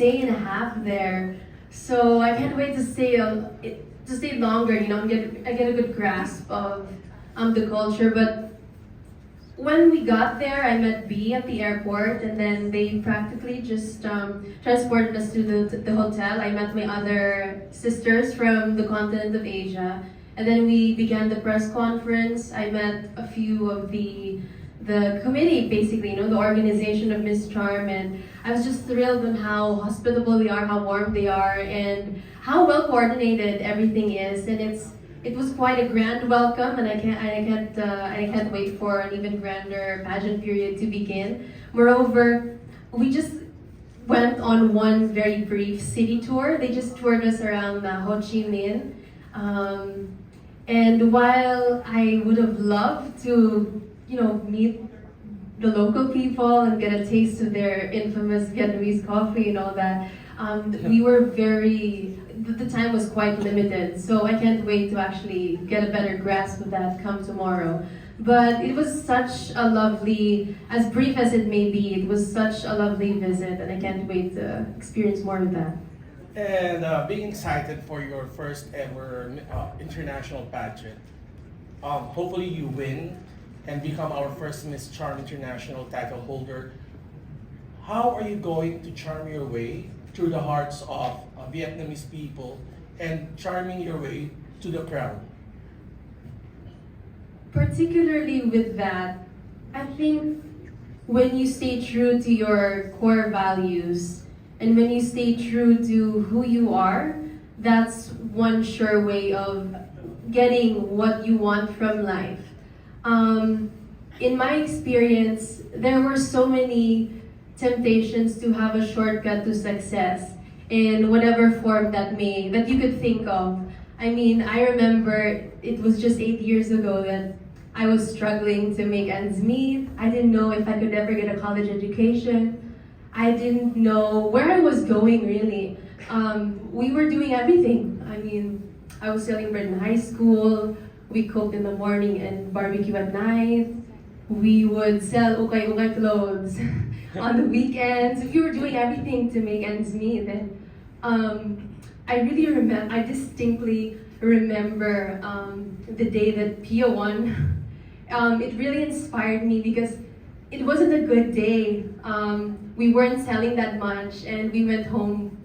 day and a half there. So I can't wait to stay longer. I get a good grasp of the culture. But when we got there, I met B at the airport, and then they practically just transported us to the hotel. I met my other sisters from the continent of Asia, and then we began the press conference. I met a few of the committee, basically, the organization of Miss Charm, and I was just thrilled on how hospitable they are, how warm they are, and how well coordinated everything is. And it was quite a grand welcome, and I can't wait for an even grander pageant period to begin. Moreover, we just went on one very brief city tour. They just toured us around Ho Chi Minh. And while I would have loved to, meet the local people and get a taste of their infamous Vietnamese coffee and all that, the time was quite limited. So I can't wait to actually get a better grasp of that come tomorrow. But it was such a lovely, as brief as it may be, it was such a lovely visit, and I can't wait to experience more of that. And being excited for your first ever international pageant. Hopefully you win and become our first Miss Charm International title holder. How are you going to charm your way through the hearts of Vietnamese people and charming your way to the crowd? Particularly with that, I think when you stay true to your core values and when you stay true to who you are, that's one sure way of getting what you want from life. In my experience, there were so many temptations to have a shortcut to success in whatever form that you could think of. I mean, I remember it was just 8 years ago that I was struggling to make ends meet. I didn't know if I could ever get a college education. I didn't know where I was going, really. We were doing everything. I mean, I was selling bread in high school. We cooked in the morning and barbecue at night. We would sell ukay-ukay clothes on the weekends. We were doing everything to make ends meet. And I distinctly remember the day that Pia won. It really inspired me because it wasn't a good day. We weren't selling that much, and we went home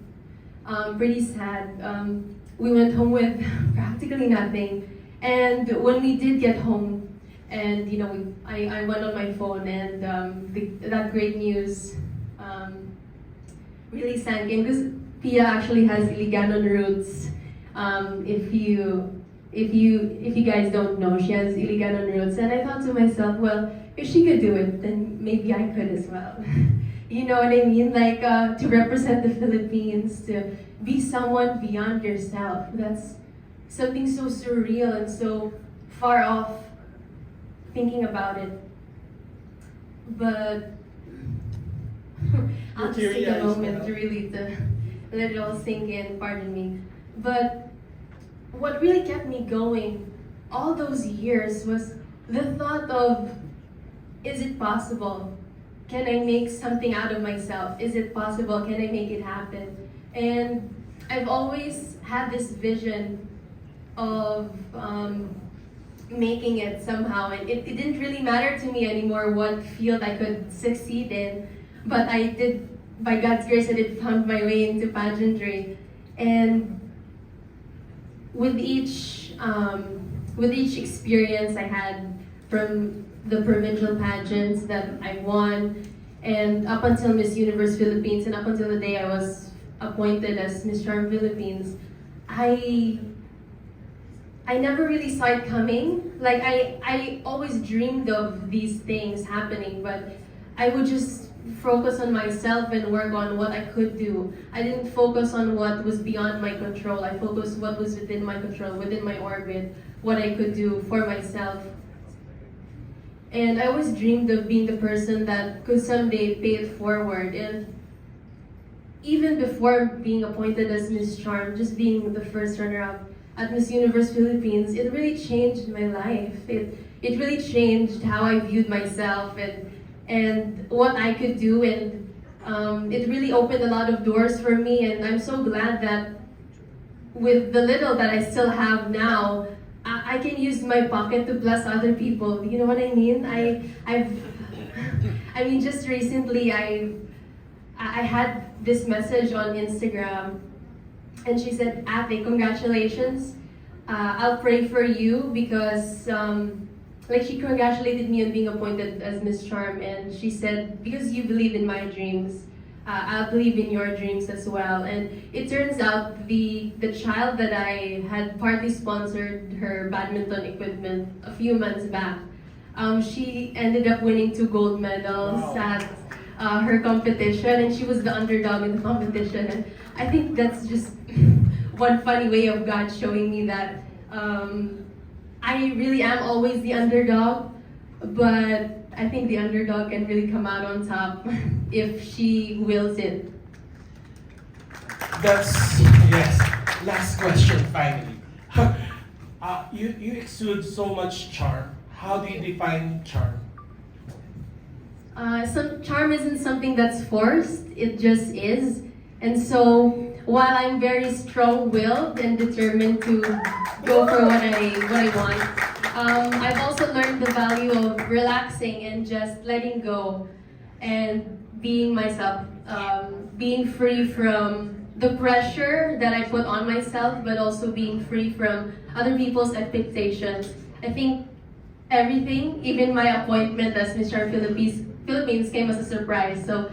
pretty sad. We went home with practically nothing. And when we did get home, and I went on my phone, and that great news really sank in, because Pia actually has Iliganon roots. If you guys don't know, she has Iliganon roots, and I thought to myself, well, if she could do it, then maybe I could as well. You know what I mean? Like to represent the Philippines, to be someone beyond yourself. That's something so surreal and so far off thinking about it. But I'll just take a moment to let it all sink in, pardon me. But what really kept me going all those years was the thought of, is it possible? Can I make something out of myself? Is it possible? Can I make it happen? And I've always had this vision of making it somehow, and it didn't really matter to me anymore what field I could succeed in, but I did, by God's grace, I did found my way into pageantry. And with each experience I had from the provincial pageants that I won, and up until Miss Universe Philippines, and up until the day I was appointed as Miss Charm Philippines, I never really saw it coming. Like I always dreamed of these things happening, but I would just focus on myself and work on what I could do. I didn't focus on what was beyond my control. I focused what was within my control, within my orbit, what I could do for myself. And I always dreamed of being the person that could someday pay it forward. And even before being appointed as Miss Charm, just being the first runner-up at Miss Universe Philippines, it really changed my life. It really changed how I viewed myself and what I could do, and It really opened a lot of doors for me, and I'm so glad that with the little that I still have now, I can use my pocket to bless other people. You know what I mean? I mean, just recently I had this message on Instagram, and she said, "Ate, congratulations. I'll pray for you because like she congratulated me on being appointed as Miss Charm, and she said, because you believe in my dreams, I'll believe in your dreams as well." And it turns out the child that I had partly sponsored her badminton equipment a few months back, she ended up winning 2 gold medals at her competition, and she was the underdog in the competition. And I think that's just one funny way of God showing me that I really am always the underdog, but I think the underdog can really come out on top if she wills it. Yes. Last question, finally. You exude so much charm. How do you define charm? Some charm isn't something that's forced, it just is. And so, while I'm very strong-willed and determined to go for what I want, I've also learned the value of relaxing and just letting go and being myself, being free from the pressure that I put on myself, but also being free from other people's expectations. I think everything, even my appointment as Miss Charm Philippines came as a surprise. So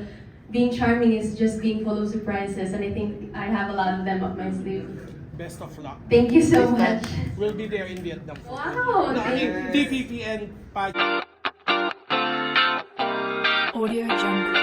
being charming is just being full of surprises, and I think I have a lot of them up my sleeve. Best of luck. Thank you so much. We'll be there in Vietnam. Wow, thank you. DPP and Pageant. Audio Jungle.